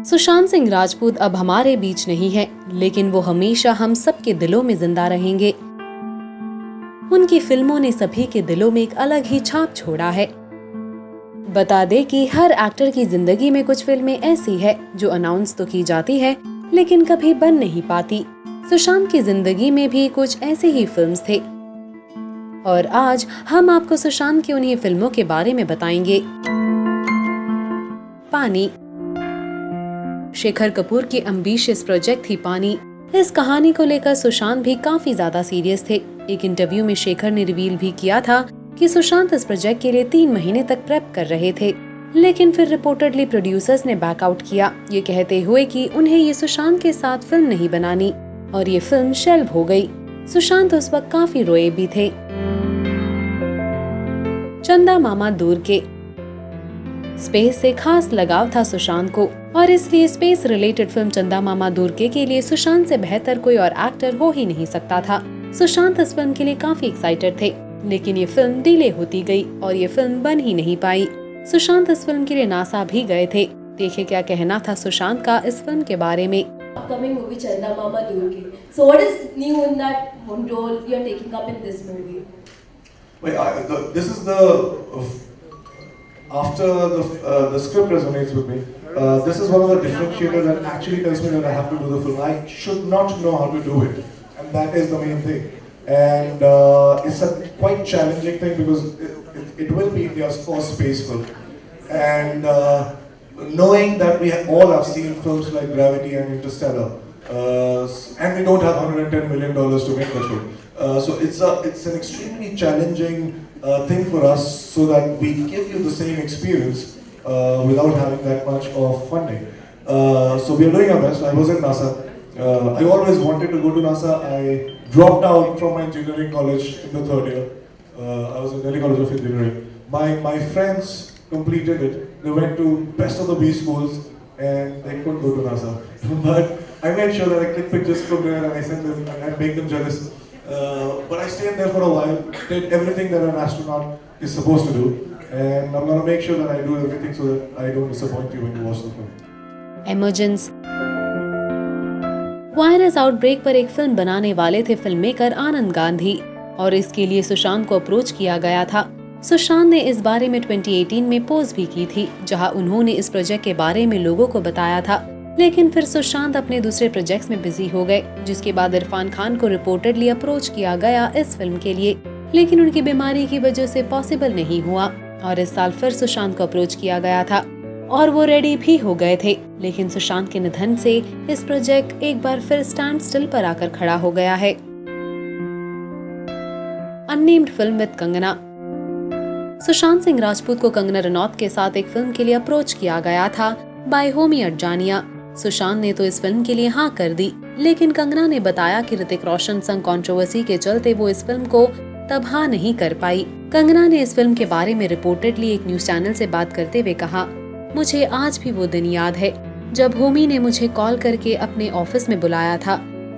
सुशांत सिंह राजपूत अब हमारे बीच नहीं है, लेकिन वो हमेशा हम सबके दिलों में जिंदा रहेंगे। उनकी फिल्मों ने सभी के दिलों में एक अलग ही छाप छोड़ा है। बता दे कि हर एक्टर की जिंदगी में कुछ फिल्में ऐसी है जो अनाउंस तो की जाती है लेकिन कभी बन नहीं पाती। सुशांत की जिंदगी में भी कुछ ऐसे ही फिल्म्स थे और आज हम आपको सुशांत की उन्हीं फिल्मों के बारे में बताएंगे। पानी। शेखर कपूर की एम्बिशियस प्रोजेक्ट थी पानी। इस कहानी को लेकर सुशांत भी काफी ज्यादा सीरियस थे। एक इंटरव्यू में शेखर ने रिवील भी किया था कि सुशांत इस प्रोजेक्ट के लिए 3 महीने तक प्रेप कर रहे थे, लेकिन फिर रिपोर्टेडली प्रोड्यूसर्स ने बैकआउट किया, ये कहते हुए कि उन्हें ये सुशांत के साथ फिल्म नहीं बनानी और ये फिल्म शेल्व हो गई। सुशांत उस वक्त काफी रोए भी थे। चंदा मामा दूर के। स्पेस से खास लगाव था सुशांत को और इसलिए स्पेस रिलेटेड फिल्म चंदा मामा दूरके के लिए सुशांत से बेहतर कोई और एक्टर हो ही नहीं सकता था। सुशांत इस फिल्म के लिए काफी एक्साइटेड थे, लेकिन ये फिल्म डिले होती गई और ये फिल्म बन ही नहीं पाई। सुशांत इस फिल्म के लिए नासा भी गए थे। देखिए क्या कहना था सुशांत का इस फिल्म के बारे में। Upcoming movie Chanda Mama Durke. So what is new in that role you are taking up in this movie? Wait, this is the after the script resonates with me. This is one of the differentiators that actually tells me that I have to do the film. I should not know how to do it, and that is the main thing. And it's a quite challenging thing because it will be India's first space film, and knowing that we all have seen films like Gravity and Interstellar, and we don't have $110 million to make that film. So it's an extremely challenging thing for us, so that we give you the same experience without having that much of funding. So we are doing our best. I was in NASA. I always wanted to go to NASA. I dropped out from my engineering college in the 3rd year. I was in Delhi College of Engineering. My friends completed it. They went to best of the B schools and they couldn't go to NASA. But I made sure that I clicked pictures from there and I sent them and I made them jealous. But I stayed there for a while, did everything that an astronaut is supposed to do, and I'm going to make sure that I do everything so that I don't disappoint you when you watch the film. Emergence। Virus outbreak पर एक film बनाने वाले थे film maker आनंद गांधी और इसके लिए सुशांत को approach किया गया था। सुशांत ने इस बारे में 2018 में पोस्ट भी की थी, जहां उन्होंने इस प्रोजेक्ट के बारे में लोगों को बताया था, लेकिन फिर सुशांत अपने दूसरे प्रोजेक्ट्स में बिजी हो गए, जिसके बाद इरफान खान को रिपोर्टेडली अप्रोच किया गया इस फिल्म के लिए, लेकिन उनकी बीमारी की वजह से पॉसिबल नहीं हुआ और इस साल फिर सुशांत को अप्रोच किया गया था और वो रेडी भी हो गए थे, लेकिन सुशांत के निधन से इस प्रोजेक्ट एक बार फिर स्टैंड स्टिल पर आकर खड़ा हो गया है। Unnamed film with Kangana. Sushant Singh Rajput को कंगना रनौत के साथ एक फिल्म के लिए अप्रोच किया गया था बाय होमी अडजानिया। सुशांत ने तो इस फिल्म के लिए हाँ कर दी, लेकिन कंगना ने बताया कि ऋतिक रोशन संग कंट्रोवर्सी के चलते वो इस फिल्म को तब हाँ नहीं कर पाई। कंगना ने इस फिल्म के बारे में रिपोर्टेडली एक न्यूज चैनल से बात करते हुए कहा, मुझे आज भी वो दिन याद है जब होमी ने मुझे कॉल करके अपने ऑफिस में बुलाया था।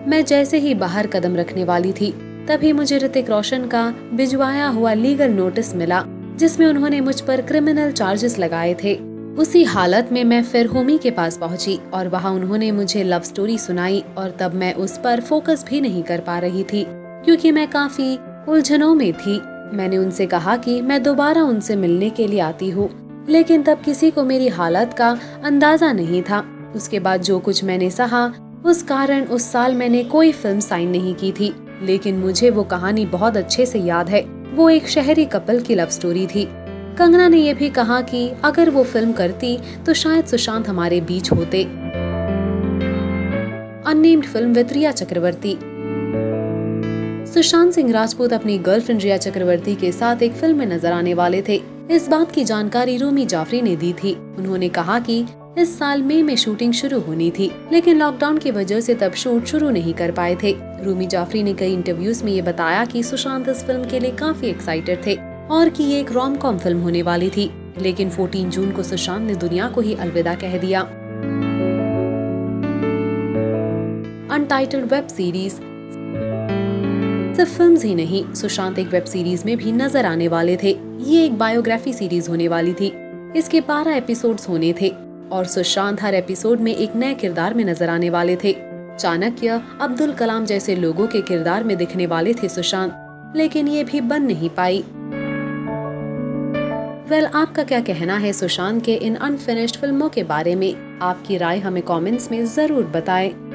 मैं जैसे ही बाहर कदम रखने वाली थी तभी मुझे ऋतिक रोशन का भिजवाया हुआ लीगल नोटिस मिला, जिसमें उन्होंने मुझ पर क्रिमिनल चार्जेस लगाए थे। उसी हालत में मैं फिर होमी के पास पहुंची और वहां उन्होंने मुझे लव स्टोरी सुनाई और तब मैं उस पर फोकस भी नहीं कर पा रही थी क्योंकि मैं काफी उलझनों में थी। मैंने उनसे कहा कि मैं दोबारा उनसे मिलने के लिए आती हूँ, लेकिन तब किसी को मेरी हालत का अंदाजा नहीं था। उसके बाद जो कुछ मैंने सहा उस कारण उस साल मैंने कोई फिल्म साइन नहीं की थी, लेकिन मुझे वो कहानी बहुत अच्छे से याद है। वो एक शहरी कपल की लव स्टोरी थी। कंगना ने यह भी कहा कि अगर वो फिल्म करती तो शायद सुशांत हमारे बीच होते। अननेम्ड फिल्म विद रिया चक्रवर्ती। सुशांत सिंह राजपूत अपनी गर्लफ्रेंड रिया चक्रवर्ती के साथ एक फिल्म में नजर आने वाले थे। इस बात की जानकारी रूमी जाफरी ने दी थी। उन्होंने कहा कि इस साल मई में शूटिंग शुरू होनी थी, लेकिन लॉकडाउन की वजह से तब शूट शुरू नहीं कर पाए थे। रूमी जाफरी ने कई इंटरव्यूज में ये बताया कि सुशांत इस फिल्म के लिए काफी एक्साइटेड थे और कि ये एक रोम कॉम फिल्म होने वाली थी, लेकिन 14 जून को सुशांत ने दुनिया को ही अलविदा कह दिया। Untitled web series. सिर्फ फिल्म्स ही नहीं, सुशांत एक वेब सीरीज में भी नजर आने वाले थे। ये एक बायोग्राफी सीरीज होने वाली थी। इसके 12 एपिसोड्स होने थे। और सुशांत हर एपिसोड में एक नए किरदार में नजर आने वाले थे। चाणक्य, अब्दुल कलाम जैसे लोगों के किरदार में दिखने वाले थे सुशांत, लेकिन ये भी बन नहीं पाई। आपका क्या कहना है सुशांत के इन अनफिनिश्ड फिल्मों के बारे में? आपकी राय हमें कमेंट्स में जरूर बताएं।